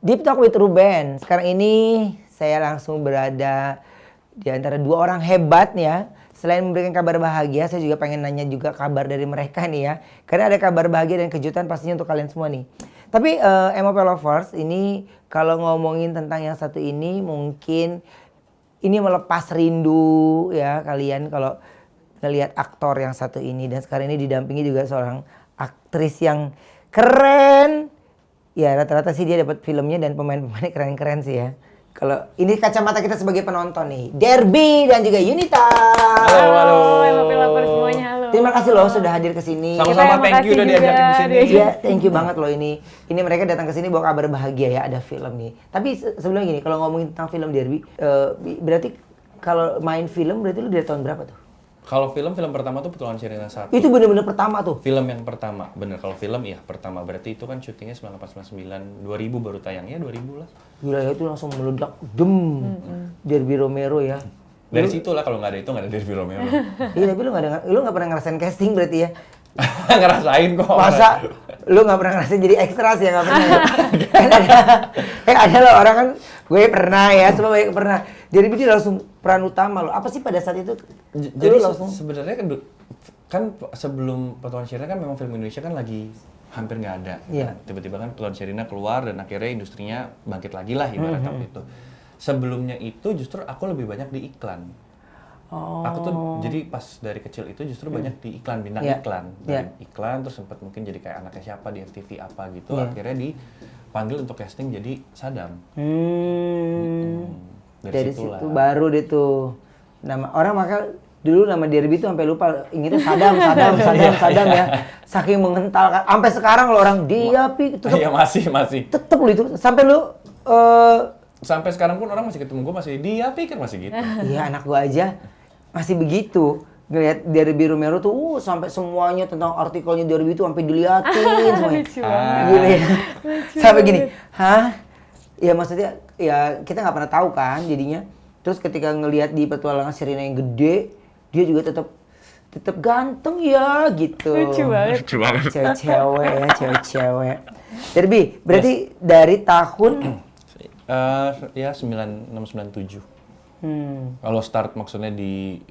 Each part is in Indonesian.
Deep Talk with Ruben. Sekarang ini saya langsung berada di antara dua orang hebat nih ya. Selain memberikan kabar bahagia, saya juga pengen nanya juga kabar dari mereka nih ya. Karena ada kabar bahagia dan kejutan pastinya untuk kalian semua nih. Tapi MOP Lovers ini kalau ngomongin tentang yang satu ini mungkin ini melepas rindu ya kalian kalau ngelihat aktor yang satu ini. Dan sekarang ini didampingi juga seorang aktris yang keren. Ya rata-rata sih dia dapat filmnya dan pemain-pemainnya keren-keren sih ya. Kalau ini kacamata kita sebagai penonton nih, Derby dan juga Yunita. Halo, MOP Lover semuanya, halo. Terima kasih loh sudah hadir ke sini. Sama-sama, thank you udah diajakin di sini. Iya, thank you banget loh ini. Ini mereka datang ke sini bawa kabar bahagia ya, ada film nih. Tapi sebelum gini, kalau ngomongin tentang film Derby, berarti kalau main film berarti lu dari tahun berapa tuh? Kalau film pertama tuh Petualangan Sherina 1. Itu bener-bener pertama tuh. Film yang pertama, bener. Kalau film iya pertama. Berarti itu kan syutingnya 1999, 2000 baru tayang ya 2000 lah. Gila ya itu langsung meledak, Derby Romero ya. Dari situ lah kalau nggak ada itu nggak ada Derby Romero. Iya tapi lu nggak pernah ngerasain casting berarti ya? Ngerasain kok. Masa lu nggak pernah ngerasain jadi ekstra sih ya nggak pernah? kan ada loh orang kan gue pernah ya, semua banyak pernah. Jadi dia langsung peran utama loh. Apa sih pada saat itu? Jadi langsung sebenarnya kan sebelum Petualangan Sherina kan memang film Indonesia kan lagi hampir nggak ada. Iya. Tiba-tiba kan Petualangan Sherina keluar dan akhirnya industrinya bangkit lagi lah ibaratnya waktu itu. Sebelumnya itu justru aku lebih banyak di iklan. Aku tuh jadi pas dari kecil itu justru banyak di iklan, bintang iklan. Dari iklan terus sempat mungkin jadi kayak anaknya siapa di FTV apa gitu. Akhirnya dipanggil untuk casting jadi Sadam. Dari situ baru deh tuh nama orang maka dulu nama Derby itu sampai lupa ingetnya Sadam ya. Saking mengental kan. Sampai sekarang lo orang dia tetep, iya masih. Tetep lo itu sampai lu sampai sekarang pun orang masih ketemu gue masih dia pikir masih gitu. Iya anak gua aja masih begitu ngeliat Derby Romero tuh sampai semuanya tentang artikelnya Derby itu sampai diliatin semuanya. Gila ya. Sampai gini, ya maksudnya ya kita nggak pernah tahu kan jadinya. Terus ketika ngelihat di Petualangan Sherina yang gede, dia juga tetap ganteng ya gitu. Lucu banget. Cewek-cewek. Derby, berarti dari tahun ya 9697. Kalau start maksudnya di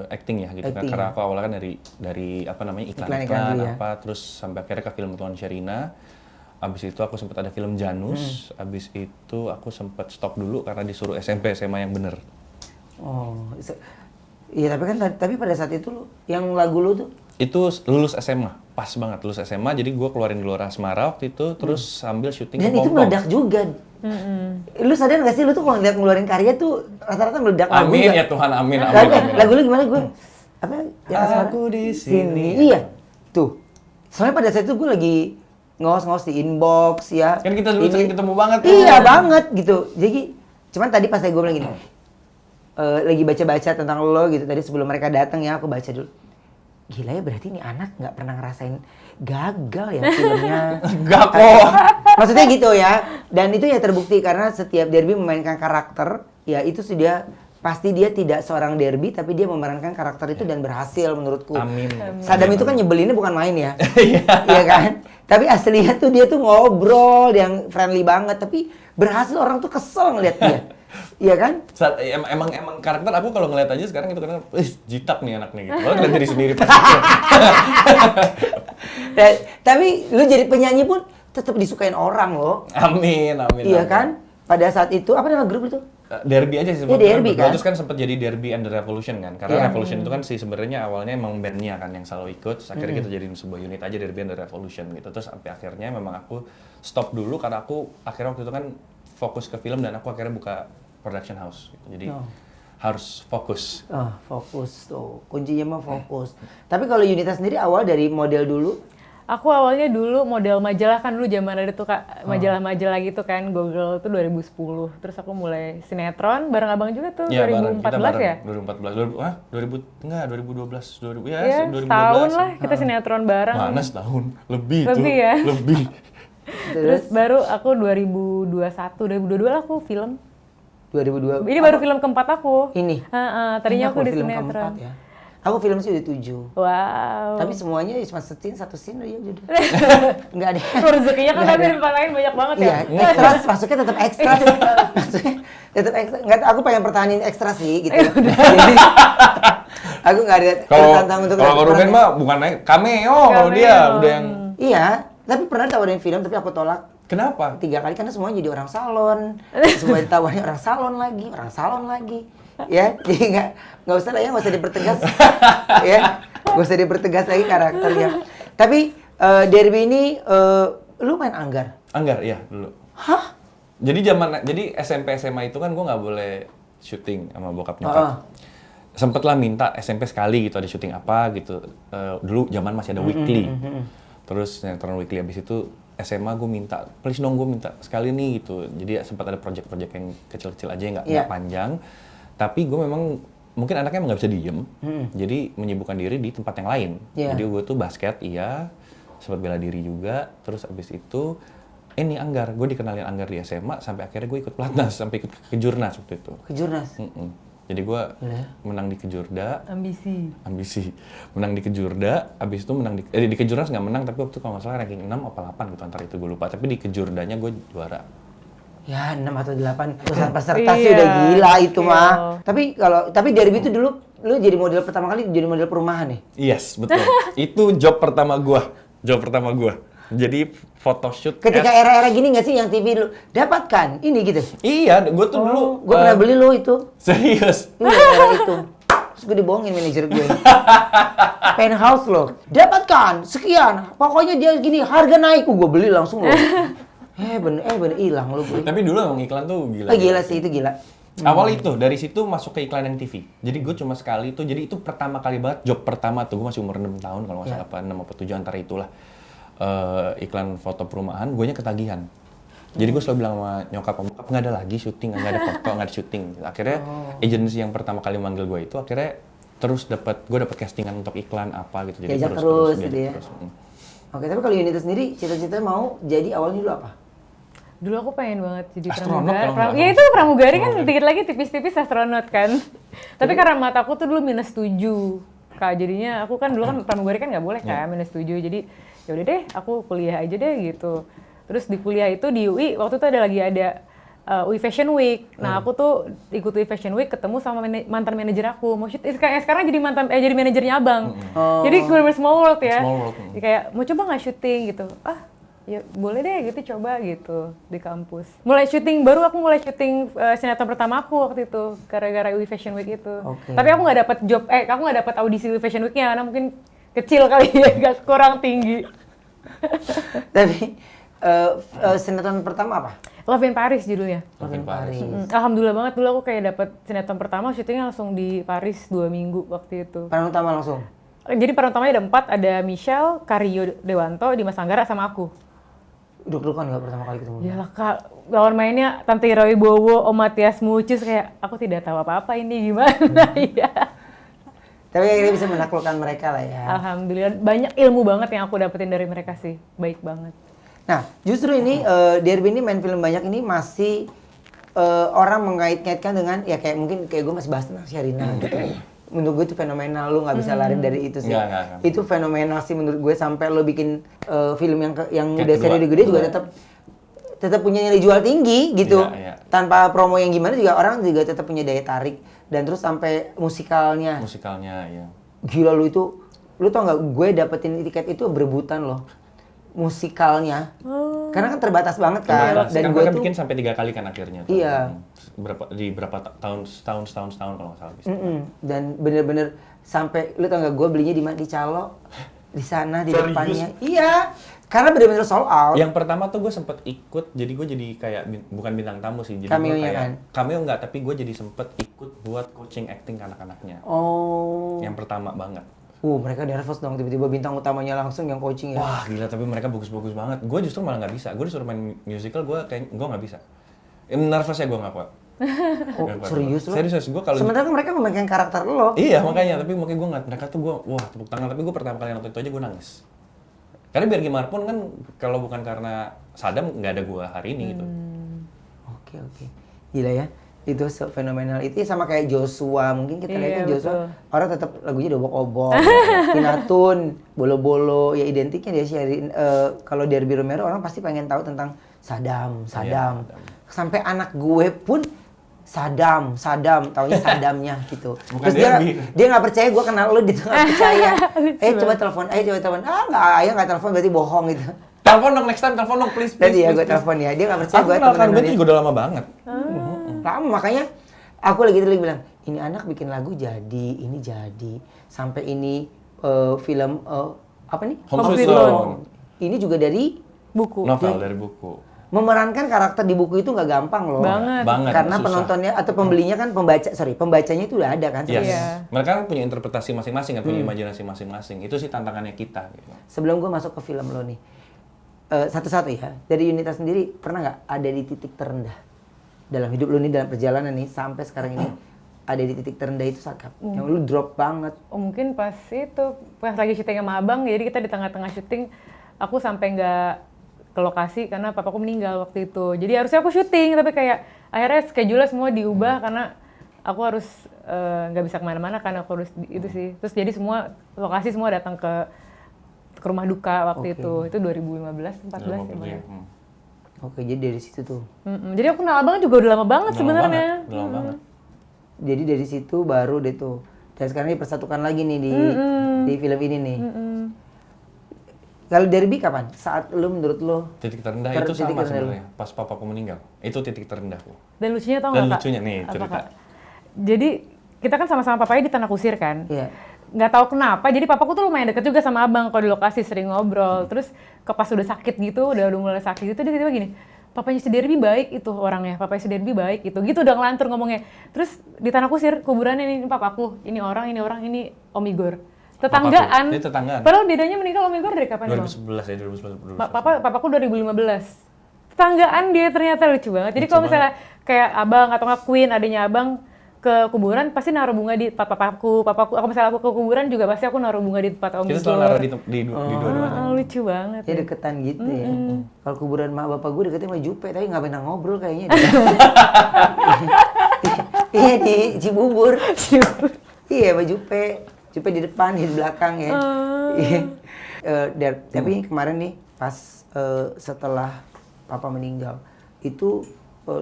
acting ya gitu kan. Karena aku awalnya kan dari apa namanya iklan apa terus sampai akhirnya ke film Petualangan Sherina. Abis itu aku sempat ada film Janus. Abis itu aku sempat stop dulu karena disuruh SMP SMA yang bener. Oh, iya tapi pada saat itu yang lagu lu tuh? Itu lulus SMA, pas banget lulus SMA. Jadi gue keluarin Gelora Asmara waktu itu, terus sambil syuting. Dan itu meledak juga. Lu sadar nggak sih lu tuh kalau ngeliat ngeluarin karya tuh rata-rata meledak lagu. Amin ya Tuhan, amin. Lagu lu gimana gue? Apa? Aku di sini. Iya, tuh. Soalnya pada saat itu gue lagi ngos-ngos di inbox ya. Kan kita dulu sering ketemu banget tuh. Iya banget gitu. Jadi cuman tadi pas gue bilang gini, lagi baca-baca tentang lo gitu. Tadi sebelum mereka datang ya aku baca dulu. Gila ya berarti ini anak nggak pernah ngerasain gagal ya filmnya. Enggak kok. Maksudnya gitu ya. Dan itu ya terbukti karena setiap Derby memainkan karakter, ya itu sudah pasti dia tidak seorang Derby tapi dia memerankan karakter itu dan berhasil menurutku. Amin. Sadam itu kan nyebelinnya bukan main ya. Iya kan? Tapi aslinya tuh dia tuh ngobrol yang friendly banget tapi berhasil orang tuh kesel ngeliat dia. Iya kan? Emang karakter aku kalau ngeliat aja sekarang itu karena jitak nih anaknya gitu. Kalau ngeliat diri sendiri pas itu. Tapi lu jadi penyanyi pun tetap disukain orang loh. Amin. Iya kan? Pada saat itu apa nama grup itu? Derby aja sih sebenarnya. Derby kan. Terus kan sempat jadi Derby and the Revolution kan. Karena Revolution itu kan sih sebenarnya awalnya emang bandnya kan yang selalu ikut. Terus akhirnya kita jadiin sebuah unit aja Derby and the Revolution gitu. Terus sampai akhirnya memang aku stop dulu karena aku akhirnya waktu itu kan fokus ke film dan aku akhirnya buka production house gitu. Jadi harus fokus. Fokus tuh. Kuncinya mah fokus. Tapi kalau Yunita sendiri awal dari model dulu? Aku awalnya dulu model majalah kan dulu zaman ada tuh Kak, majalah-majalah gitu kan, Google tuh 2010. Terus aku mulai sinetron bareng Abang juga tuh 2014 ya? 2012, ya 2012. Setahun lah kita sinetron bareng. Mana setahun? Lebih ya? Lebih. Terus baru aku 2022 lah aku film. 2002. Ini baru film keempat aku. Ini? Tadinya aku di film sinetron. Keempat, ya. Aku film sih udah 7. Wow. Tapi semuanya cuma satu scene aja udah. Enggak ada. Rezekinya kan tapi di tempat lain banyak banget ya. Iya, ekstras masuknya tetap ekstras. Maksudnya tetap ekstras. Enggak, aku pengen pertahanin ekstra sih gitu. Jadi aku enggak ada tantang untuk kalau Ruben mah bukan cameo kalau dia udah yang iya, tapi pernah tawarin film tapi aku tolak. kenapa? 3 kali karena semuanya jadi orang salon. Semua ditawarin orang salon lagi. Ya, jadi nggak usah lah ya, nggak usah dipertegas. Ya, nggak usah dipertegas lagi karakternya. Tapi Derby ini lu main Anggar? Anggar, iya dulu. Hah? Jadi SMP SMA itu kan gue nggak boleh syuting sama bokap nyokap. Sempet lah minta SMP sekali gitu ada syuting apa gitu. Dulu zaman masih ada weekly. Terus sinetron weekly abis itu SMA gue minta, please dong gue minta sekali nih gitu. Jadi sempat ada project-project yang kecil-kecil aja yang nggak panjang. Tapi gue memang mungkin anaknya emang nggak bisa diem, jadi menyibukkan diri di tempat yang lain. Jadi gue tuh basket, sempat bela diri juga. Terus abis itu ini Anggar, gue dikenalin Anggar di SMA sampai akhirnya gue ikut pelatnas, sampai ikut Kejurnas waktu itu. Kejurnas? Jadi gue menang di Kejurda. Ambisi. Menang di Kejurda, abis itu menang di Kejurnas nggak menang, tapi waktu itu kalau nggak salah ranking 6 apa 8 gitu, antara itu gue lupa. Tapi di Kejurdanya gue juara. Ya 6 atau 8 perusahaan peserta sih udah gila itu mah. Tapi Derby itu dulu lu jadi model pertama kali jadi model perumahan nih? Yes, betul. Itu job pertama gua. Jadi photoshoot. Ketika era-era gini nggak sih yang TV lu dapatkan ini gitu? Iya, gua tuh dulu. Gua pernah beli lo itu. Serius? Iya, era itu. Terus gue dibohongin manajer gue. Penthouse lo, dapatkan sekian. Pokoknya dia gini, harga naik. Gue beli langsung lo. bener hilang lo gue. Tapi dulu emang iklan tuh gila. Gila sih, itu gila. Awal itu, dari situ masuk ke iklan yang TV. Jadi gue cuma sekali itu, jadi itu pertama kali banget, job pertama tuh. Gue masih umur 6 tahun kalau nggak salah, apa 6 apa 7 antara itulah. Iklan foto perumahan, guanya ketagihan. Jadi gue selalu bilang sama nyokap, nggak ada lagi syuting, nggak ada foto, nggak ada syuting. Akhirnya agensi yang pertama kali manggil gue itu, akhirnya terus gue dapat castingan untuk iklan apa gitu. Jadi terus gitu ya. Oke, tapi kalau Yunita sendiri, cita-cita mau jadi awalnya dulu apa? Dulu aku pengen banget jadi astronot. Ya itu pramugari kan dikit lagi tipis-tipis astronot kan. Tapi karena mataku tuh dulu -7. Kak, jadinya aku kan dulu kan pramugari kan nggak boleh kan -7. Jadi ya udah deh, aku kuliah aja deh gitu. Terus di kuliah itu di UI waktu itu ada UI Fashion Week. Nah, aku tuh ikut UI Fashion Week ketemu sama mantan manajer aku. Mau shoot sekarang jadi manajernya Abang. Jadi bener-bener small world ya. Kayak mau coba nggak syuting gitu. Ya boleh deh gitu, coba gitu di kampus. Aku mulai syuting sinetron pertama aku waktu itu gara-gara UI Fashion Week itu. Tapi aku nggak dapet aku nggak dapet audisi UI Fashion Week-nya karena mungkin kecil kali ya, kurang tinggi. Tapi sinetron pertama apa? Love in Paris judulnya. Love in Paris. Alhamdulillah banget dulu aku kayak dapet sinetron pertama, syutingnya langsung di Paris 2 minggu waktu itu. Peran utama langsung? Jadi peran utamanya ada 4, ada Michelle, Karyo Dewanto, Dimas Anggara, sama aku. Deg-degan nggak pertama kali ketemu? Yalah Kak, lawan mainnya Tante Ira Wibowo, Om Matias Mucus, kayak aku tidak tahu apa-apa ini gimana ya. Tapi akhirnya bisa menaklukkan mereka lah ya. Alhamdulillah, banyak ilmu banget yang aku dapetin dari mereka sih, baik banget. Nah, justru ini Derby ini main film banyak ini masih orang mengait-ngaitkan dengan ya kayak mungkin kayak gue masih bahas tentang Sherina gitu. Menurut gue itu fenomenal, lu nggak bisa lari dari itu sih. Nggak. Itu fenomenal sih menurut gue, sampai lo bikin film yang udah seri gede juga tetap punya nilai jual tinggi gitu. Tanpa promo yang gimana juga orang juga tetap punya daya tarik, dan terus sampai musikalnya ya. Gila lu tau nggak, gue dapetin tiket itu berebutan loh musikalnya. Karena kan terbatas banget kan. Dan gue bikin sampai 3 kali kan akhirnya. Iya. Berapa tahun, setahun kalau nggak salah. Dan bener-bener sampai, lu tau nggak, gue belinya di mana, di Calo, di sana di depannya. Iya, karena bener-bener sold out. Yang pertama tuh gue sempet ikut, jadi gue jadi kayak bukan bintang tamu sih, jadi gue kayak kan? Cameo enggak, tapi gue jadi sempet ikut buat coaching acting ke anak-anaknya. Yang pertama banget. Mereka nervous dong, tiba-tiba bintang utamanya langsung yang coaching ya. Wah gila, tapi mereka bagus-bagus banget. Gue justru malah nggak bisa. Gue disuruh main musical, gue nggak bisa. Nervousnya gue nggak kuat. Serius lo? Serius, gue kalau. Sementara kan mereka memainkan karakter lo. Iya makanya, tapi makanya gue nggak. Mereka tuh wah tepuk tangan. Tapi gue pertama kali nonton itu aja gue nangis. Karena biar gimana pun kan, kalau bukan karena Sadam nggak ada gue hari ini gitu. Oke. Gila ya. Itu fenomenal itu sama kayak Joshua, mungkin kita lihat kan Joshua orang tetap lagunya obok-obok, Tinatun, bolo-bolo, ya identiknya dia sharing. Kalau Derby Romero orang pasti pengen tahu tentang Saddam. Sampai anak gue pun Saddam, taunya Saddamnya gitu. Bukan Terus dia nggak percaya gue kenal lu, dia nggak percaya. Coba telepon, nggak telepon berarti bohong gitu. Telepon dong next time, telepon dong please. Tadi ya gue telepon ya, dia nggak percaya gue telepon. Aku kenal juga udah lama banget. Lama, makanya aku lagi bilang, ini anak bikin lagu jadi, ini jadi. Sampai ini film, apa nih? Home Sweet Loan. Ini juga dari buku. Novel dari buku. Memerankan karakter di buku itu nggak gampang loh. Banget. Karena susah. penontonnya atau pembelinya kan pembacanya itu udah ada kan. Yes. Mereka kan punya interpretasi masing-masing, kan punya imajinasi masing-masing. Itu sih tantangannya kita. Gitu. Sebelum gue masuk ke film lo nih, satu-satu ya, dari Yunita sendiri pernah nggak ada di titik terendah? Dalam hidup lu nih, dalam perjalanan nih sampai sekarang ini ada di titik terendah itu saat yang lu drop banget. Mungkin pas lagi syuting sama abang, jadi kita di tengah-tengah syuting aku sampai nggak ke lokasi karena papaku meninggal waktu itu. Jadi harusnya aku syuting tapi kayak akhirnya schedule semua diubah karena aku harus nggak bisa kemana-mana karena aku harus itu sih. Terus jadi semua lokasi semua datang ke rumah duka waktu itu 2015, 14 ya. Oke, jadi dari situ tuh. Jadi aku kenal abang juga udah lama banget sebenarnya. Udah lama banget. Jadi dari situ baru deh tuh. Dan sekarang dipersatukan lagi nih di film ini nih. Kalau Derby kapan? Saat lu menurut lu? Titik terendah itu sama sebenarnya. Pas papaku meninggal. Itu titik terendahku. Dan lucunya tau nggak, Kak? Dan lucunya nih cerita. Jadi kita kan sama-sama papanya di Tanah Kusir kan. Iya. Nggak tahu kenapa, jadi papaku tuh lumayan deket juga sama abang kalau di lokasi sering ngobrol. Terus pas udah sakit gitu, udah mulai sakit gitu, dia tiba-tiba gini, papanya si Derby baik itu orangnya, papanya si Derby baik gitu udah ngelantur ngomongnya. Terus di Tanah Kusir, kuburannya ini papaku, ini orang, ini Om Igor. Tetanggaan. Dia tetanggaan. Padahal bedanya meninggal Om Igor dari kapan? 2011 ya, 2011. Papaku 2015. Tetanggaan dia ternyata lucu banget. Jadi kalau misalnya kayak abang atau nggak Queen, adanya abang, ke kuburan pasti naruh bunga di tempat papaku. Aku misalnya aku ke kuburan juga pasti aku naruh bunga di tempat Om Igor. Kita selalu naruh di dua-duanya. Lucu banget. Ya deketan gitu ya. Kalau kuburan mak bapak gue deketnya sama Jupe, tapi nggak pernah ngobrol kayaknya. Iya di Cibubur. Iya sama Jupe. Jupe di depan, di belakang ya. Tapi kemarin nih pas setelah papa meninggal itu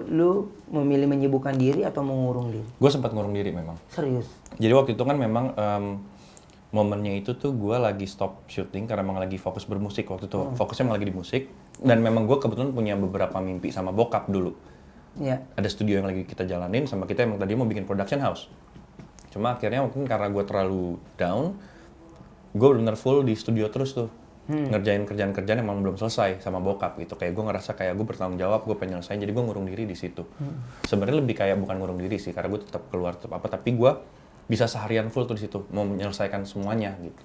lu memilih menyibukkan diri atau mengurung diri? Gue sempat ngurung diri memang. Serius? Jadi waktu itu kan memang momennya itu tuh gue lagi stop syuting karena memang lagi fokus bermusik waktu itu. Fokusnya memang lagi di musik. Dan memang gue kebetulan punya beberapa mimpi sama bokap dulu. Iya. Ada studio yang lagi kita jalanin sama kita emang tadi mau bikin production house. Cuma akhirnya mungkin karena gue terlalu down, gue benar-benar full di studio terus tuh. Ngerjain kerjaan-kerjaan yang emang belum selesai sama bokap gitu. Kayak gue ngerasa kayak gue bertanggung jawab, gue pengen nyelesain, jadi gue ngurung diri di situ. Sebenarnya lebih kayak bukan ngurung diri sih, karena gue tetap keluar tetap apa, tapi gue bisa seharian full tuh di situ, mau menyelesaikan semuanya gitu.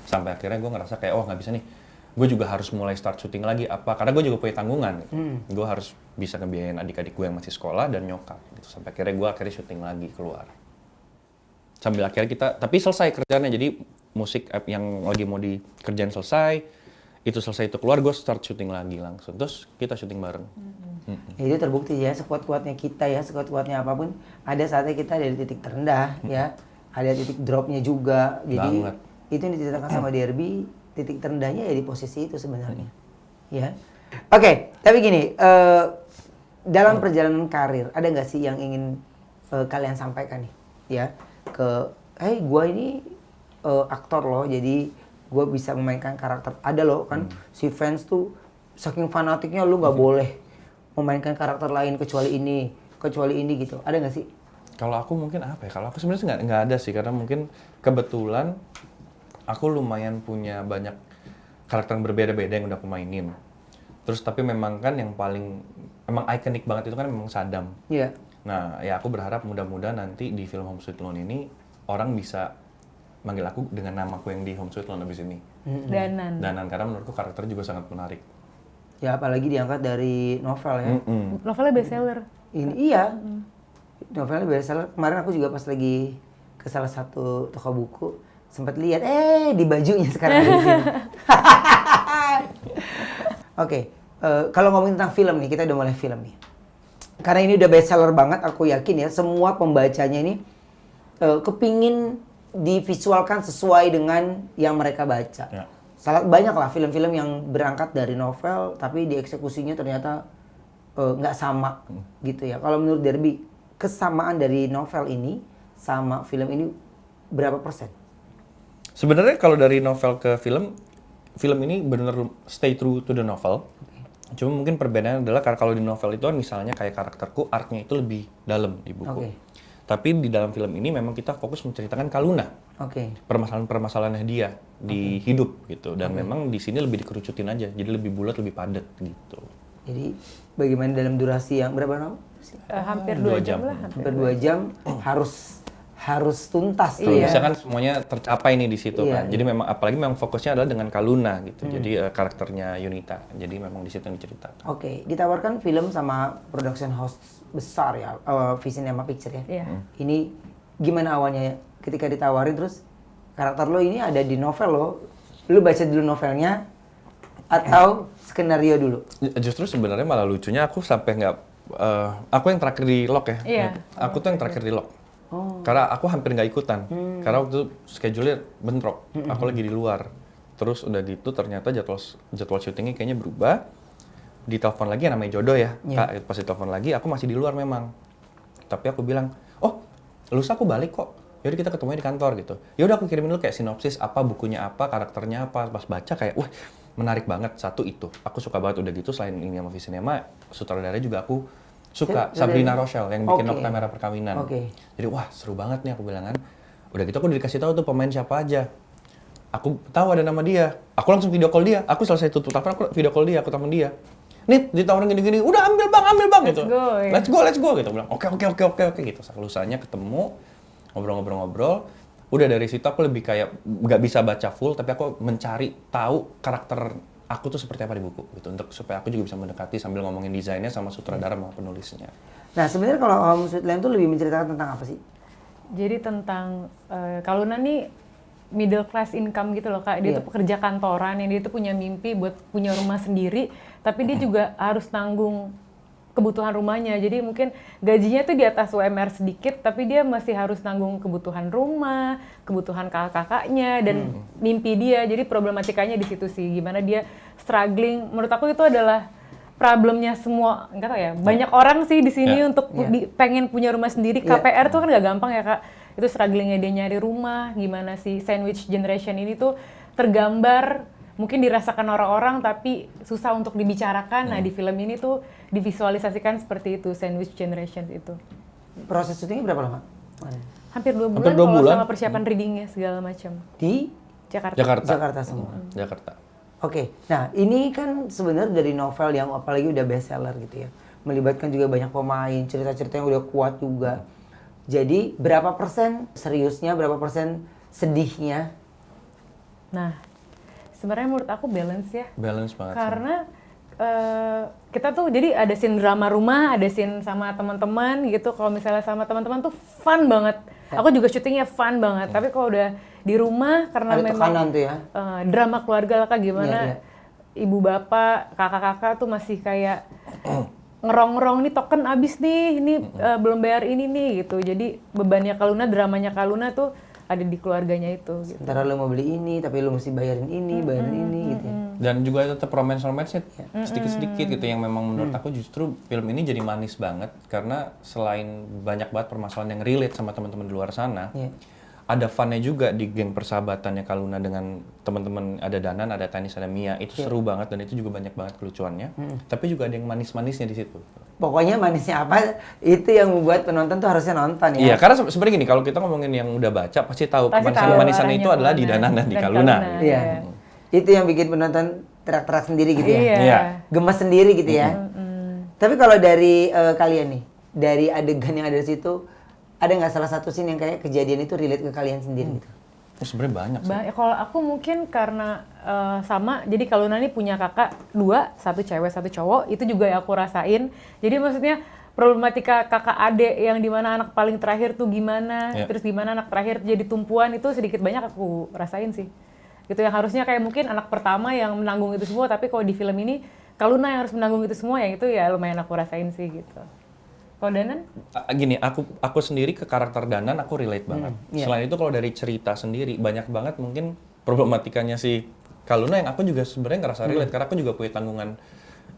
Sampai akhirnya gue ngerasa kayak nggak bisa nih, gue juga harus mulai start syuting lagi apa, karena gue juga punya tanggungan. Gitu. Gue harus bisa ngebiayain adik-adik gue yang masih sekolah dan nyokap. Gitu. Sampai akhirnya gue syuting lagi keluar. Sambil akhirnya kita, tapi selesai kerjaannya, jadi musik yang lagi mau dikerjain selesai, itu selesai itu keluar, gue start syuting lagi langsung, terus kita syuting bareng. Itu terbukti ya, sekuat-kuatnya kita ya, sekuat-kuatnya apapun, ada saatnya kita ada di titik terendah ya, ada titik dropnya juga, jadi itu yang diceritakan sama Derby, titik terendahnya ya di posisi itu sebenarnya, ya. Oke, tapi gini, dalam perjalanan karir, ada nggak sih yang ingin kalian sampaikan nih, ya, gue ini aktor loh, jadi gue bisa memainkan karakter. Ada loh kan, si fans tuh saking fanatiknya lu nggak boleh memainkan karakter lain kecuali ini gitu. Ada nggak sih? Kalau aku mungkin apa ya? Kalau aku sebenarnya nggak ada sih, karena mungkin kebetulan aku lumayan punya banyak karakter yang berbeda-beda yang udah aku mainin. Terus tapi memang kan yang paling emang ikonik banget itu kan memang Saddam. Iya. Nah ya aku berharap mudah-mudahan nanti di film Home Sweet Loan ini orang bisa manggil aku dengan namaku yang di Home Sweet Loan abis ini. Danan, karena menurutku karakter juga sangat menarik. Ya apalagi diangkat dari novel ya. Novelnya bestseller. Ini iya. Novelnya bestseller. Kemarin aku juga pas lagi ke salah satu toko buku sempat lihat di bajunya sekarang di sini. Oke, kalau ngomongin tentang film nih, kita udah mulai film nih. Karena ini udah bestseller banget, aku yakin ya semua pembacanya ini kepingin divisualkan sesuai dengan yang mereka baca. Ya. Banyak lah film-film yang berangkat dari novel tapi dieksekusinya ternyata nggak sama gitu ya. Kalau menurut Derby, kesamaan dari novel ini sama film ini berapa persen? Sebenarnya kalau dari novel ke film ini benar stay true to the novel. Cuma mungkin perbedaannya adalah karena kalau di novel itu kan misalnya kayak karakterku arc-nya itu lebih dalam di buku. Tapi di dalam film ini memang kita fokus menceritakan Kaluna. Permasalahan-permasalahannya dia di hidup gitu. Dan memang di sini lebih dikerucutin aja. Jadi lebih bulat, lebih padat gitu. Jadi bagaimana dalam durasi yang berapa lama? Hampir 2 jam lah. Hampir 2 jam harus tuntas tuh ya. Bisa kan semuanya tercapai nih di situ kan. Jadi memang apalagi memang fokusnya adalah dengan Kaluna gitu. Jadi karakternya Yunita. Jadi memang di situ yang diceritakan. Ditawarkan film sama production house besar ya, Visinema Picture ya. Ini gimana awalnya ketika ditawarin terus karakter lo ini ada di novel lo. Lu baca dulu novelnya atau skenario dulu? Justru sebenarnya malah lucunya aku sampai nggak aku yang terakhir di lock ya. Aku tuh yang terakhir di lock. Karena aku hampir nggak ikutan. Karena waktu itu schedule-nya bentrok. Aku lagi di luar. Terus udah gitu ternyata jadwal syutingnya kayaknya berubah. Ditelepon lagi namanya jodoh ya. Kak, pas ditelepon lagi aku masih di luar memang. Tapi aku bilang, "Oh, lusa aku balik kok. Yaudah kita ketemunya di kantor gitu." Ya udah aku kirimin dulu kayak sinopsis apa, bukunya apa, karakternya apa. Pas baca kayak, wah menarik banget. Satu itu. Aku suka banget udah gitu selain ini sama Visinema, sutradaranya juga aku suka. Sabrina Rochelle yang bikin Nokta Merah Perkawinan. Jadi wah seru banget nih aku bilang kan. Udah gitu aku udah dikasih tahu tuh pemain siapa aja. Aku tahu ada nama dia. Aku langsung video call dia. Aku selesai tutup telepon aku video call dia, aku telepon dia. Nit, ditawarin gini-gini. Udah ambil bang gitu. Let's go gitu. Aku bilang oke gitu. Lusanya ketemu, ngobrol-ngobrol. Udah dari situ aku lebih kayak nggak bisa baca full tapi aku mencari tahu karakter aku tuh seperti apa di buku gitu untuk supaya aku juga bisa mendekati sambil ngomongin desainnya sama sutradara sama penulisnya. Nah sebenarnya kalau Home Sweet Land tuh lebih menceritakan tentang apa sih? Jadi tentang Kaluna nih middle class income gitu loh Kak. Dia tuh pekerja kantoran yang dia tuh punya mimpi buat punya rumah sendiri, tapi dia juga harus tanggung kebutuhan rumahnya. Jadi mungkin gajinya tuh di atas UMR sedikit, tapi dia masih harus tanggung kebutuhan rumah, kebutuhan kakak-kakaknya, dan mimpi dia. Jadi problematikanya di situ sih, gimana dia struggling. Menurut aku itu adalah problemnya semua, enggak tahu ya, banyak orang sih di sini untuk pengen punya rumah sendiri. KPR tuh kan nggak gampang ya Kak. Itu strugglingnya dia nyari rumah, gimana sih sandwich generation ini tuh tergambar mungkin dirasakan orang-orang tapi susah untuk dibicarakan. Nah di film ini tuh divisualisasikan seperti itu, sandwich generation itu. Proses syutingnya berapa lama? Hampir 2 bulan kalau sama persiapan readingnya segala macam. Di Jakarta semua. Jakarta. Nah ini kan sebenarnya dari novel yang apalagi udah bestseller gitu ya, melibatkan juga banyak pemain, cerita-cerita yang udah kuat juga. Jadi berapa persen seriusnya, berapa persen sedihnya? Nah sebenarnya menurut aku balance ya. Balance banget. Karena kita tuh jadi ada scene drama rumah, ada scene sama teman-teman gitu. Kalau misalnya sama teman-teman tuh fun banget. Aku juga syutingnya fun banget. Tapi kalau udah di rumah karena ada memang tuh ya. Drama keluarga lah Kak, gimana ibu bapak, kakak-kakak tuh masih kayak ngerong-ngerong nih token abis nih, ini belum bayar ini nih gitu. Jadi bebannya Kaluna, dramanya Kaluna tuh ada di keluarganya itu. Gitu. Sementara lo mau beli ini, tapi lo mesti bayarin ini, gitu ya. Dan juga tetap romance-nya sedikit-sedikit gitu yang memang menurut aku justru film ini jadi manis banget karena selain banyak banget permasalahan yang relate sama teman-teman di luar sana, ada funnya juga di geng persahabatannya Kaluna dengan teman-teman, ada Danan, ada Tanis, ada Mia, itu seru banget dan itu juga banyak banget kelucuannya. Tapi juga ada yang manis-manisnya di situ. Pokoknya manisnya apa itu yang membuat penonton tuh harusnya nonton ya. Iya, karena sebenarnya gini, kalau kita ngomongin yang udah baca pasti tahu kemanisan-manisannya itu adalah di Danan dan di Kaluna. Iya. Itu yang bikin penonton terak-terak sendiri gitu ya. Iya. Gemes sendiri gitu ya. Tapi kalau dari kalian nih, dari adegan yang ada di situ, ada nggak salah satu scene yang kayak kejadian itu relate ke kalian sendiri gitu? Sebenarnya banyak sih. Kalau aku mungkin karena sama, jadi Kaluna ini punya kakak 2, 1 cewek 1 cowok, itu juga yang aku rasain. Jadi maksudnya problematika kakak adik yang dimana anak paling terakhir tuh gimana, terus gimana anak terakhir jadi tumpuan, itu sedikit banyak aku rasain sih. Gitu yang harusnya kayak mungkin anak pertama yang menanggung itu semua, tapi kalau di film ini Kaluna yang harus menanggung itu semua, yang itu ya lumayan aku rasain sih gitu. Kalau Danan? Gini, aku sendiri ke karakter Danan aku relate banget. Selain itu kalau dari cerita sendiri banyak banget mungkin problematikanya si Kaluna yang aku juga sebenarnya ngerasa relate karena aku juga punya tanggungan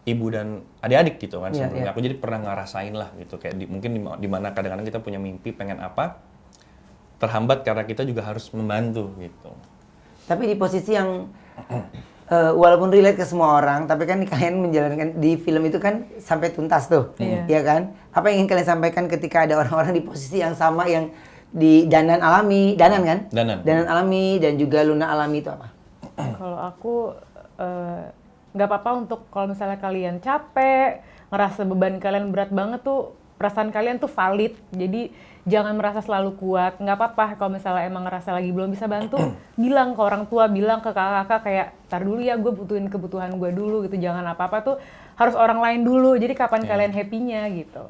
ibu dan adik-adik gitu kan sebelumnya. Aku jadi pernah ngerasain lah gitu kayak mungkin di mana kadang-kadang kita punya mimpi pengen apa terhambat karena kita juga harus membantu gitu. Tapi di posisi yang walaupun relate ke semua orang, tapi kan kalian menjalankan di film itu kan sampai tuntas tuh, ya kan? Apa yang ingin kalian sampaikan ketika ada orang-orang di posisi yang sama yang di Danan kan? Danan alami dan juga Luna alami itu apa? Kalau aku nggak apa-apa untuk kalau misalnya kalian capek, ngerasa beban kalian berat banget tuh, perasaan kalian tuh valid. Jadi jangan merasa selalu kuat, nggak apa-apa kalau misalnya emang ngerasa lagi belum bisa bantu, bilang ke orang tua, bilang ke kakak-kakak kayak, tar dulu ya gue butuhin kebutuhan gue dulu gitu, jangan apa-apa tuh harus orang lain dulu, jadi kapan kalian happy-nya gitu.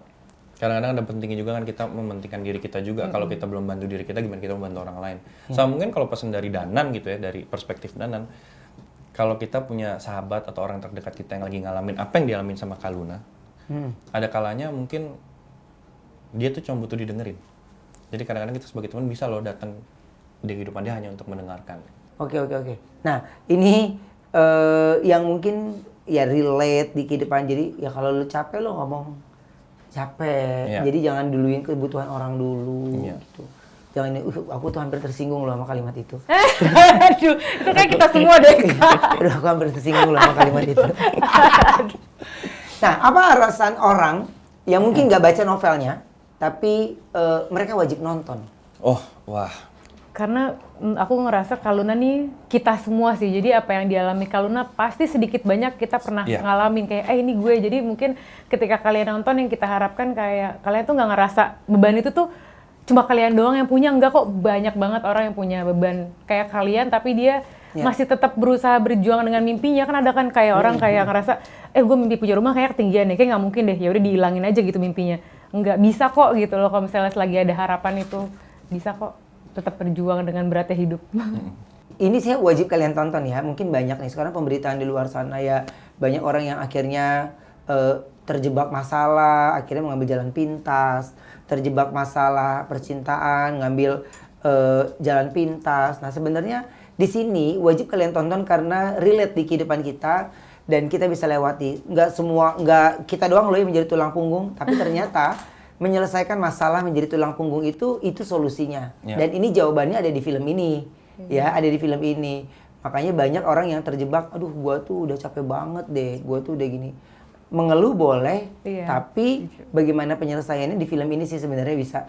Kadang-kadang ada pentingnya juga kan kita mementingkan diri kita juga, kalau kita belum bantu diri kita, gimana kita membantu orang lain. Sama mungkin kalau pesan dari Danan gitu ya, dari perspektif Danan, kalau kita punya sahabat atau orang terdekat kita yang lagi ngalamin apa yang dialamin sama Kaluna, ada kalanya mungkin dia tuh cuma butuh didengerin. Jadi kadang-kadang kita sebagai teman bisa loh datang di kehidupan dia hanya untuk mendengarkan. Oke. Nah, ini yang mungkin ya relate di kehidupan. Jadi ya kalau lu capek lu ngomong capek. Jadi jangan duluin kebutuhan orang dulu gitu. Jangan aku tuh hampir tersinggung loh sama kalimat itu. Aduh, itu kan kita semua deh. Aduh, aku hampir tersinggung loh sama kalimat itu. Nah, apa alasan orang yang mungkin nggak baca novelnya, tapi mereka wajib nonton? Oh, wah. Karena aku ngerasa Kaluna nih kita semua sih. Jadi apa yang dialami Kaluna pasti sedikit banyak kita pernah ngalamin. Kayak ini gue. Jadi mungkin ketika kalian nonton yang kita harapkan kayak kalian tuh nggak ngerasa beban itu tuh cuma kalian doang yang punya. Enggak kok, banyak banget orang yang punya beban kayak kalian tapi dia masih tetap berusaha berjuang dengan mimpinya. Kan ada kan kayak orang kayak ngerasa gue mimpi punya rumah kayak ketinggian deh, kayak nggak mungkin deh, ya udah dihilangin aja gitu mimpinya. Nggak bisa kok gitu loh, kalau misalnya lagi ada harapan itu bisa kok tetap berjuang dengan beratnya hidup. Ini saya wajib kalian tonton ya. Mungkin banyak nih sekarang pemberitaan di luar sana ya, banyak orang yang akhirnya terjebak masalah, akhirnya mengambil jalan pintas, terjebak masalah percintaan, ngambil jalan pintas. Nah, sebenarnya di sini wajib kalian tonton karena relate di kehidupan kita dan kita bisa lewati. Nggak kita doang loh yang menjadi tulang punggung, tapi ternyata menyelesaikan masalah menjadi tulang punggung itu solusinya. Dan ini jawabannya ada di film ini. Ya, ada di film ini. Makanya banyak orang yang terjebak, aduh gua tuh udah capek banget deh, gua tuh udah gini. Mengeluh boleh, tapi bagaimana penyelesaiannya di film ini sih sebenarnya bisa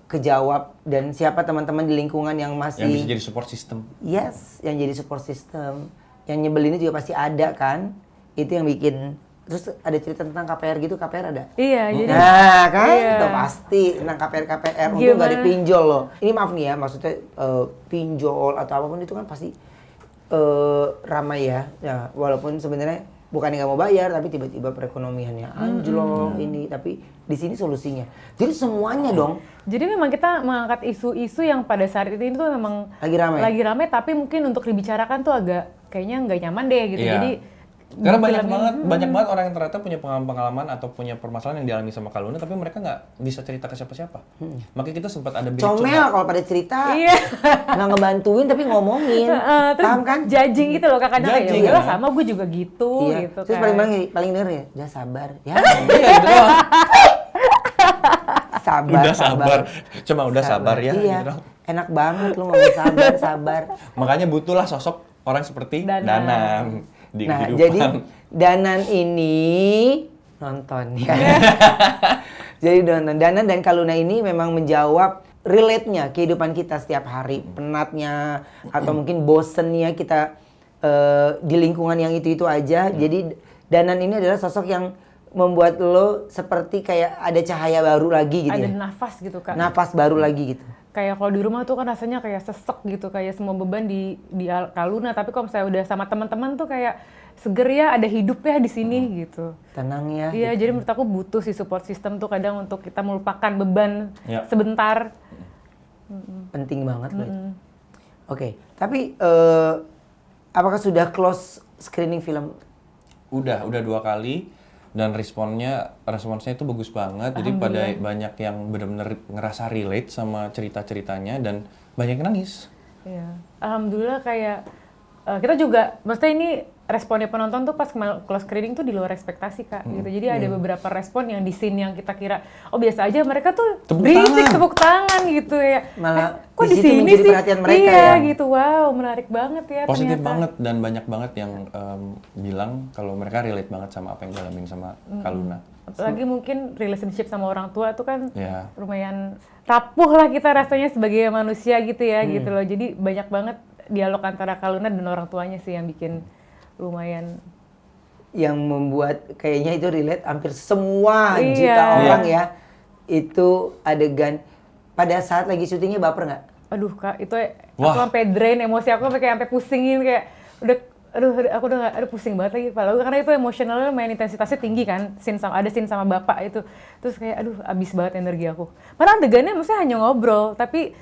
kejawab. Dan siapa teman-teman di lingkungan yang masih yang bisa jadi support system. Yes, yang jadi support system. Yang nyebelin juga pasti ada kan. Itu yang bikin. Terus ada cerita tentang KPR gitu, KPR ada? Iya, jadi nah kan, itu pasti tentang KPR untuk nggak ada pinjol loh. Ini maaf nih ya, maksudnya pinjol atau apapun itu kan pasti ramai ya. Ya walaupun sebenarnya bukan nggak mau bayar, tapi tiba-tiba perekonomiannya anjlok ini. Tapi di sini solusinya. Jadi semuanya dong. Jadi memang kita mengangkat isu-isu yang pada saat itu memang lagi ramai, tapi mungkin untuk dibicarakan tuh agak kayaknya nggak nyaman deh gitu. Jadi karena banyak banget orang yang ternyata punya pengalaman atau punya permasalahan yang dialami sama Kaluna, tapi mereka nggak bisa cerita ke siapa-siapa. Makanya kita sempat ada bilik comel kalau pada cerita, nggak ngebantuin tapi ngomongin, paham kan? Judging gitu loh kakaknya, kayak ya sama gue juga gitu. Gitu terus kan. paling denger ya, udah sabar ya. Udah sabar, cuma udah sabar ya. Iya, gitu. enak banget lu ngomong sabar. Makanya butuhlah sosok orang seperti Danan. Di nah, kehidupan. Jadi Danan ini nonton ya. Jadi Danan dan Kaluna ini memang menjawab relate-nya kehidupan kita setiap hari, penatnya atau mungkin bosennya kita di lingkungan yang itu aja. Jadi Danan ini adalah sosok yang membuat lo seperti kayak ada cahaya baru lagi gitu. Ada ya? nafas gitu kan. Nafas baru lagi gitu. Kayak kalau di rumah tuh kan rasanya kayak sesek gitu, kayak semua beban di Kaluna, tapi kalau misalnya udah sama teman-teman tuh kayak seger ya, ada hidupnya di sini gitu. Tenang ya. Iya, gitu. jadi menurut aku butuh sih support system tuh kadang untuk kita melupakan beban sebentar. Penting banget loh itu. Oke, tapi apakah sudah close screening film? Udah 2 kali. dan responsnya itu bagus banget. Jadi pada banyak yang benar-benar ngerasa relate sama cerita-ceritanya dan banyak yang nangis. Iya. Alhamdulillah kayak kita juga, maksudnya ini responnya penonton tuh pas kalau screening tuh di luar ekspektasi Kak, gitu. Jadi ada beberapa respon yang di scene yang kita kira, oh biasa aja, mereka tuh berisik tepuk tangan gitu ya. Malah kok di di situ sini menjadi sih? perhatian mereka Iya ya. gitu, wow menarik banget ya Positif ternyata. banget dan banyak banget yang bilang kalau mereka relate banget sama apa yang dialamin sama Kak Luna. Apalagi mungkin relationship sama orang tua tuh kan Ya. lumayan rapuh lah kita rasanya sebagai manusia gitu ya gitu loh. Jadi banyak banget dialog antara Kak Luna dan orang tuanya sih yang bikin lumayan. Yang membuat kayaknya itu relate hampir semua Iya. juta orang ya. Itu adegan pada saat lagi syutingnya baper nggak? Aduh Kak, itu aku Wah. sampai drain emosi aku sampai pusingin kayak aku udah nggak, aduh pusing banget lagi kepala aku karena itu emosionalnya main intensitasnya tinggi kan, ada scene sama bapak itu, terus kayak aduh abis banget energi aku. Padahal adegannya maksudnya hanya ngobrol, tapi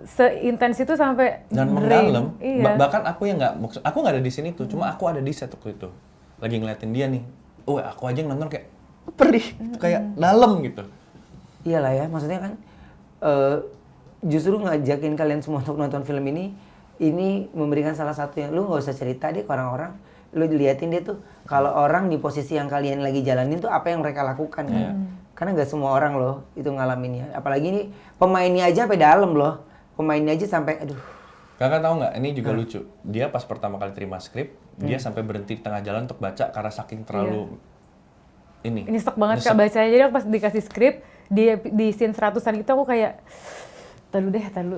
seintens itu sampai Dan drain. mendalam. Iya. Bahkan aku yang aku nggak ada di sini tuh, cuma aku ada di set waktu itu. Lagi ngeliatin dia nih. Oh, aku aja yang nonton kayak perih, kayak dalam gitu. Iyalah ya, maksudnya kan justru ngajakin kalian semua untuk nonton film ini memberikan salah satu yang lu nggak usah cerita deh ke orang-orang, lu liatin dia tuh kalau orang di posisi yang kalian lagi jalanin tuh apa yang mereka lakukan kan. Karena nggak semua orang loh itu ngalaminnya, apalagi ini pemainnya aja sampai dalam loh, pemainnya aja sampai aduh. Kakak tahu nggak? Ini juga lucu. Dia pas pertama kali terima skrip, dia sampai berhenti di tengah jalan untuk baca karena saking terlalu ini. Ini stok banget Kak bacanya, jadi aku pas dikasih skrip di scene 100-an gitu aku kayak taruh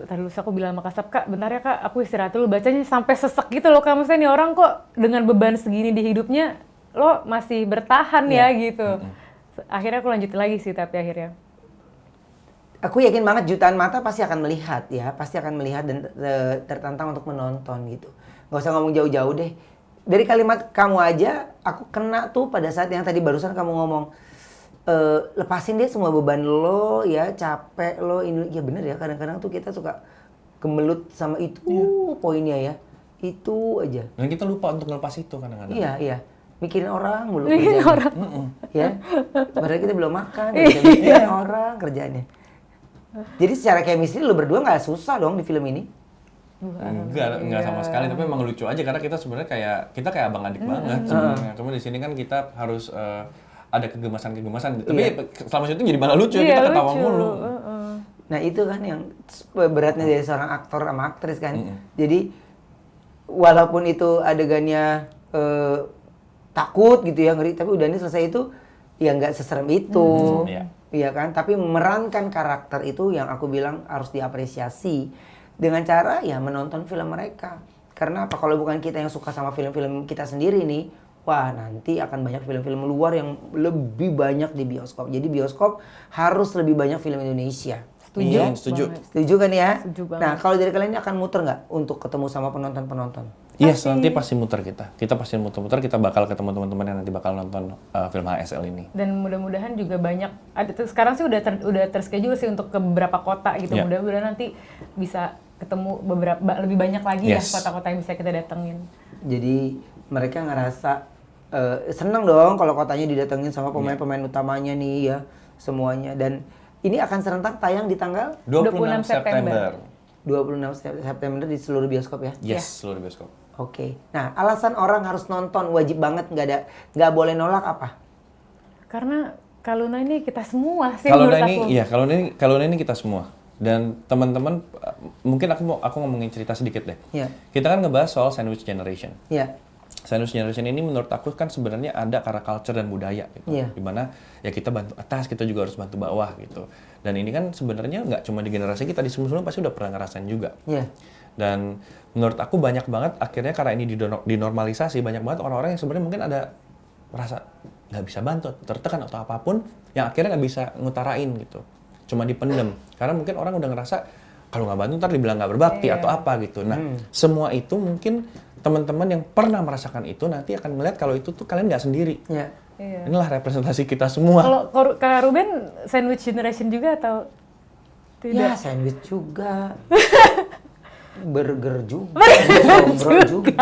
terus aku bilang sama Kasap, Kak bentar ya Kak, aku istirahat dulu, bacanya sampai sesek gitu loh Kak, maksudnya nih orang kok dengan beban segini di hidupnya lo masih bertahan ya gitu. Akhirnya aku lanjutin lagi sih tapi akhirnya. Aku yakin banget jutaan mata pasti akan melihat ya, pasti akan melihat dan tertantang untuk menonton gitu. Nggak usah ngomong jauh-jauh deh. Dari kalimat kamu aja, aku kena tuh pada saat yang tadi barusan kamu ngomong, lepasin deh semua beban lo ya, capek lo, ini ya bener ya, kadang-kadang tuh kita suka gemelut sama itu poinnya ya, itu aja. Dan kita lupa untuk ngelepas itu kadang-kadang. Iya, mikirin orang mulu Mikirin kerjaannya. orang. Ya, padahal kita belum makan, kita mikirin orang kerjaannya. Jadi secara chemistry lo berdua nggak susah dong di film ini? Enggak sama sekali, tapi emang lucu aja karena kita sebenarnya kayak abang adik banget sebenarnya. Cuma di sini kan kita harus ada kegemasan-kegemasan. Tapi selama itu jadi malah lucu, kita ketawa mulu. Nah itu kan yang beratnya dari seorang aktor sama aktris kan. Jadi walaupun itu adegannya takut gitu ya, ngeri, tapi udah ini selesai itu ya nggak seserem itu. Iya kan, tapi memerankan karakter itu yang aku bilang harus diapresiasi dengan cara ya menonton film mereka. Karena apa, kalau bukan kita yang suka sama film-film kita sendiri nih, wah nanti akan banyak film-film luar yang lebih banyak di bioskop. Jadi bioskop harus lebih banyak film Indonesia. Setuju? Iya, setuju. Setuju kan ya? Setuju banget. Nah kalau dari kalian ini akan muter nggak untuk ketemu sama penonton-penonton? Yes, nanti pasti muter kita. Kita pasti muter-muter, kita bakal ketemu teman-teman yang nanti bakal nonton film HSL ini. Dan mudah-mudahan juga banyak, sekarang sih udah terschedule sih untuk ke beberapa kota gitu. Mudah-mudahan nanti bisa ketemu lebih banyak lagi ya kota-kota yang bisa kita datengin. Jadi mereka ngerasa seneng dong kalau kotanya didatengin sama pemain-pemain utamanya nih ya semuanya. Dan ini akan serentak tayang di tanggal 26 September. 26 September di seluruh bioskop ya? Yes, seluruh bioskop. Oke. Nah, alasan orang harus nonton wajib banget, nggak boleh nolak apa? Karena Kak Luna ini kita semua sih Kalau menurut ini, aku. iya, kalau ini kita semua. Dan teman-teman, mungkin aku ngomongin cerita sedikit deh. Iya. Kita kan ngebahas soal sandwich generation. Iya. Sandwich generation ini menurut aku kan sebenarnya ada karena culture dan budaya gitu. Iya. Dimana ya kita bantu atas, kita juga harus bantu bawah gitu. Dan ini kan sebenarnya nggak cuma di generasi kita, di sebelum-sebelum pasti udah pernah ngerasain juga. Iya. Dan menurut aku banyak banget akhirnya karena ini dinormalisasi, banyak banget orang-orang yang sebenarnya mungkin ada merasa nggak bisa bantu, tertekan atau apapun, yang akhirnya nggak bisa ngutarain gitu. Cuma dipendem. Karena mungkin orang udah ngerasa kalau nggak bantu ntar dibilang nggak berbakti atau apa gitu. Nah, semua itu mungkin teman-teman yang pernah merasakan itu nanti akan melihat kalau itu tuh kalian nggak sendiri. Iya. Inilah representasi kita semua. Kalau Kak Ruben sandwich generation juga atau Ya, tidak? sandwich juga. Burger juga. Sombro juga.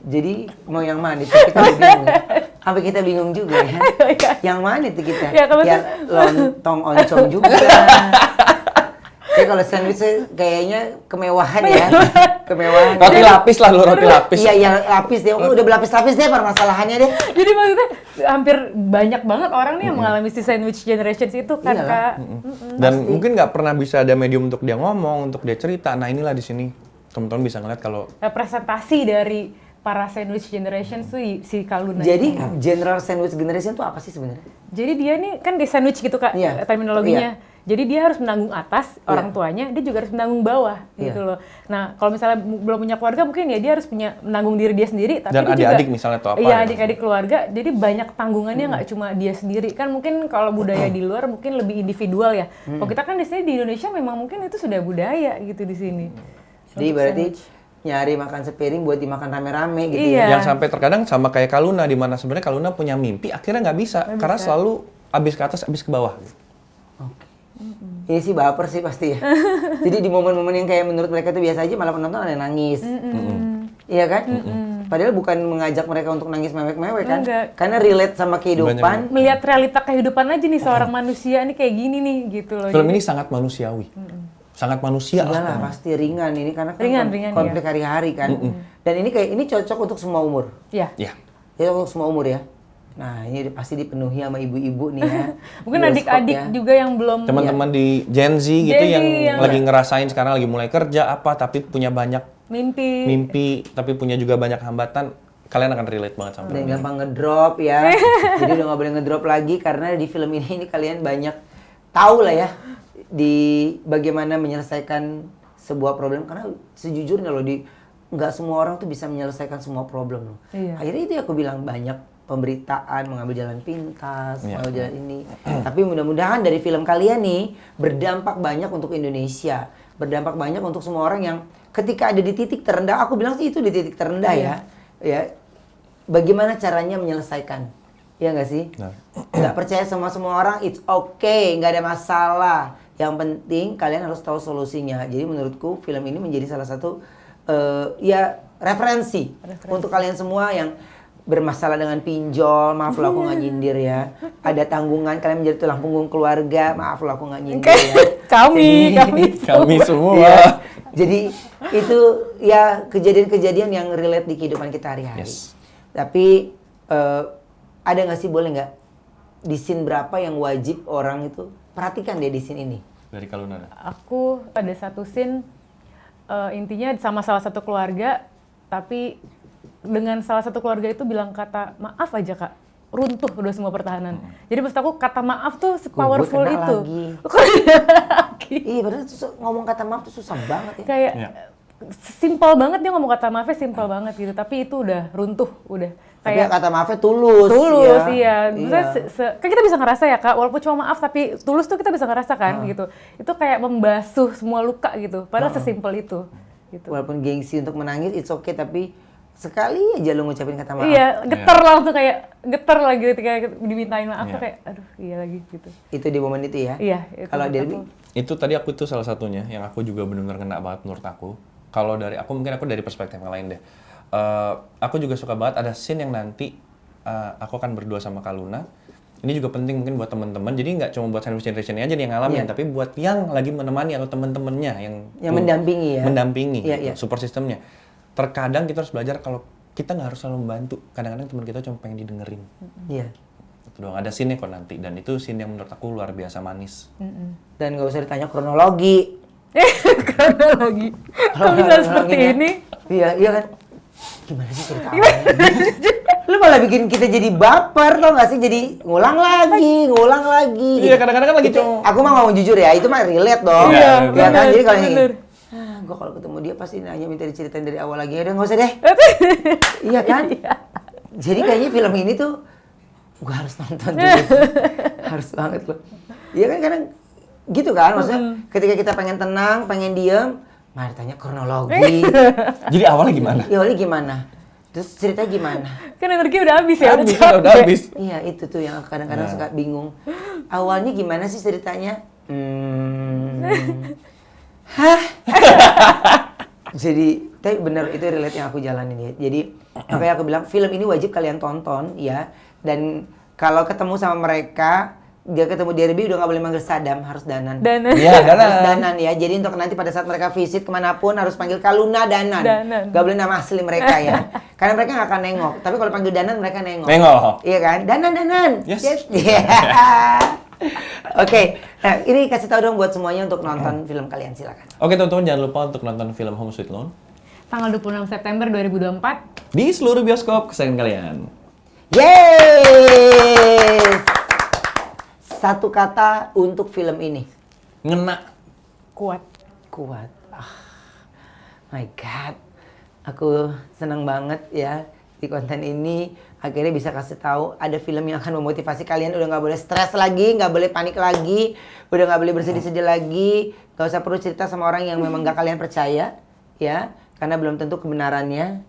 Jadi mau yang mana? Tapi kalau bingung. Sampai kita bingung juga ya. Yang mana itu kita? Ya, kalau lontong oncom juga. Ya kalau sandwich kayaknya kemewahan ya. Kemewahan. Roti lapis lah lo, roti lapis. Iya, lapis deh. Udah berlapis-lapis deh permasalahannya deh. Jadi maksudnya hampir banyak banget orang nih yang mengalami si sandwich generations itu kan, Iyalah. Kak. Dan mungkin nggak pernah bisa ada medium untuk dia ngomong, untuk dia cerita. Nah inilah di sini teman-teman bisa ngeliat kalau Representasi dari para sandwich generation tuh si Kaluna. Jadi general sandwich generation itu apa sih sebenarnya? Jadi dia nih kan di sandwich gitu, Kak, Iya. terminologinya. Jadi dia harus menanggung atas orang tuanya, dia juga harus menanggung bawah gitu loh. Nah, kalau misalnya belum punya keluarga mungkin ya dia harus menanggung diri dia sendiri, tapi dan dia adik-adik juga, misalnya atau apa. iya, ya. adik-adik keluarga. Jadi banyak tanggungannya nggak cuma dia sendiri. Kan mungkin kalau budaya di luar mungkin lebih individual ya. Kalau kita kan di sini di Indonesia memang mungkin itu sudah budaya gitu di sini. Jadi berarti nyari makan sepiring buat dimakan rame-rame gitu Iya. ya. Yang sampai terkadang sama kayak Kaluna, di mana sebenarnya Kaluna punya mimpi akhirnya nggak bisa karena selalu abis ke atas abis ke bawah. Oke. Ini sih baper sih pasti ya. Jadi di momen-momen yang kayak menurut mereka itu biasa aja malah penonton ada yang nangis. Iya kan? Padahal bukan mengajak mereka untuk nangis mewek-mewek kan? Enggak. Karena relate sama kehidupan. Melihat realita kehidupan aja nih seorang manusia nih kayak gini nih gitu loh. Film Jadi- ini sangat manusiawi, sangat manusia Iyalah lah. pasti ringan ini karena kan Ringan, konflik hari-hari kan. Dan ini cocok untuk semua umur. Ya. Ya, Cocok untuk semua umur ya. Nah ini pasti dipenuhi sama ibu-ibu nih ya. Mungkin Bioskop adik-adik ya. juga yang belum teman-teman di Gen Z gitu Gen Z yang yang- lagi ngerasain sekarang lagi mulai kerja apa tapi punya banyak mimpi. tapi punya juga banyak hambatan, kalian akan relate banget sama Dan film ini. gampang ngedrop ya. Jadi udah nggak boleh ngedrop lagi karena di film ini kalian banyak tahu lah ya di bagaimana menyelesaikan sebuah problem karena sejujurnya loh nggak semua orang tuh bisa menyelesaikan semua problem loh. Iya. Akhirnya itu aku bilang banyak pemberitaan mengambil jalan pintas, Iya. mengambil jalan ini. Tapi mudah-mudahan dari film kalian nih berdampak banyak untuk Indonesia, berdampak banyak untuk semua orang yang ketika ada di titik terendah, aku bilang sih itu di titik terendah ya. Ya, bagaimana caranya menyelesaikan? Iya nggak sih? Nah. Nggak percaya sama semua orang, it's okay, nggak ada masalah. Yang penting kalian harus tahu solusinya. Jadi menurutku film ini menjadi salah satu ya referensi untuk kalian semua yang bermasalah dengan pinjol. Maaf loh aku nggak nyindir ya. Ada tanggungan kalian menjadi tulang punggung keluarga. Maaf loh aku nggak nyindir ya. Kami semua. Iya. Jadi itu ya kejadian-kejadian yang relate di kehidupan kita hari-hari. Yes. Tapi ada nggak sih, boleh nggak di scene berapa yang wajib orang itu perhatikan deh di scene ini? Dari Kaluna. Aku pada satu scene intinya sama salah satu keluarga, tapi dengan salah satu keluarga itu bilang kata maaf aja, Kak, runtuh udah semua pertahanan. Jadi maksud aku kata maaf tuh powerful kena itu. lagi. Kok kena lagi? Iya, padahal ngomong kata maaf tuh susah banget ya. Kayak Iya. simpel banget dia ngomong kata maafnya simpel banget gitu, tapi itu udah runtuh, udah Tapi kayak kata maafnya tulus. tulus ya. iya. Maksudnya kan kita bisa ngerasa ya, Kak, walaupun cuma maaf tapi tulus tuh kita bisa ngerasa kan gitu. Itu kayak membasuh semua luka gitu. Padahal sesimpel itu gitu. Walaupun gengsi untuk menangis, it's okay, tapi sekali aja lu ngucapin kata maaf. Iya, getar langsung kayak getar lagi ketika dimintain maaf tuh kayak aduh iya lagi gitu. Itu di momen itu ya. Iya, itu Kalau menurut Delby, aku. Itu tadi aku itu salah satunya yang aku juga benar-benar kena banget menurut aku. Kalau dari aku mungkin aku dari perspektif yang lain deh. Aku juga suka banget ada scene yang nanti aku akan berdua sama Kaluna. Ini juga penting mungkin buat teman-teman. Jadi nggak cuma buat sandwich generation aja nih yang ngalamin, tapi buat yang lagi menemani atau teman-temannya yang mendampingi ya. mendampingi Iya, gitu, iya. support systemnya. Terkadang kita harus belajar kalau kita nggak harus selalu membantu. Kadang-kadang teman kita cuma pengen didengerin. Iya. Itu doang. Ada scene-nya kok nanti dan itu scene yang menurut aku luar biasa manis. Dan nggak usah ditanya kronologi. Karena lagi kok bisa seperti Kronologinya. ini? Iya, iya kan. Gimana sih cerita awalnya? Lu malah bikin kita jadi baper, tau gak sih? Jadi ngulang lagi gitu. Iya, kadang-kadang kan lagi Itu, cuma- aku mah ngomong jujur ya, itu mah relate dong. Iya, Ya kan, bener, jadi kalau yang bener. gue kalau ketemu dia pasti nanya minta diceritain dari awal lagi. Udah nggak usah deh. Iya kan? Jadi kayaknya film ini tuh gue harus nonton dulu. Harus banget loh. Iya kan kadang gitu kan, maksudnya ketika kita pengen tenang, pengen diem, malah tanya kronologi. Jadi awalnya gimana? Ya awalnya gimana? Terus ceritanya gimana? Kan energi udah habis ya, Habis, capek. udah habis. Iya itu tuh yang kadang-kadang suka bingung. Awalnya gimana sih ceritanya? Hah? Jadi Tapi bener itu relate yang aku jalanin ya. Jadi makanya aku bilang film ini wajib kalian tonton ya. Dan kalau ketemu sama mereka, dia ketemu Derby udah nggak boleh manggil Sadam, harus Danan. Iya, Harus Danan ya. Jadi untuk nanti pada saat mereka visit kemanapun harus panggil Kaluna Danan. Gak boleh nama asli mereka ya. Karena mereka nggak akan nengok. Tapi kalau panggil Danan mereka nengok. Iya kan? Danan. Yes. Oke, nah ini kasih tahu dong buat semuanya untuk nonton film kalian, silakan. Oke teman-teman, jangan lupa untuk nonton film Home Sweet Loan Tanggal 26 September 2024. di seluruh bioskop kesayangan kalian. Yes! Satu kata untuk film ini. Ngena. Kuat. My God. Aku senang banget ya di konten ini. Akhirnya bisa kasih tahu ada film yang akan memotivasi kalian. Udah nggak boleh stres lagi, nggak boleh panik lagi, udah nggak boleh bersedih-sedih lagi. Gak usah perlu cerita sama orang yang memang nggak kalian percaya, ya, karena belum tentu kebenarannya,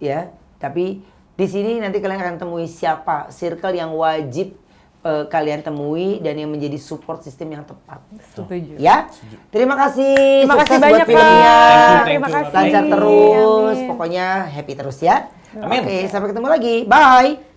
ya. Tapi di sini nanti kalian akan temui siapa circle yang wajib kalian temui dan yang menjadi support system yang tepat. Setuju. Ya, terima kasih. Terima kasih Sukses banyak, buat filmnya. Kak. Terima kasih. Lancar terus, Amin. pokoknya happy terus ya. Amin. Oke, sampai ketemu lagi. Bye.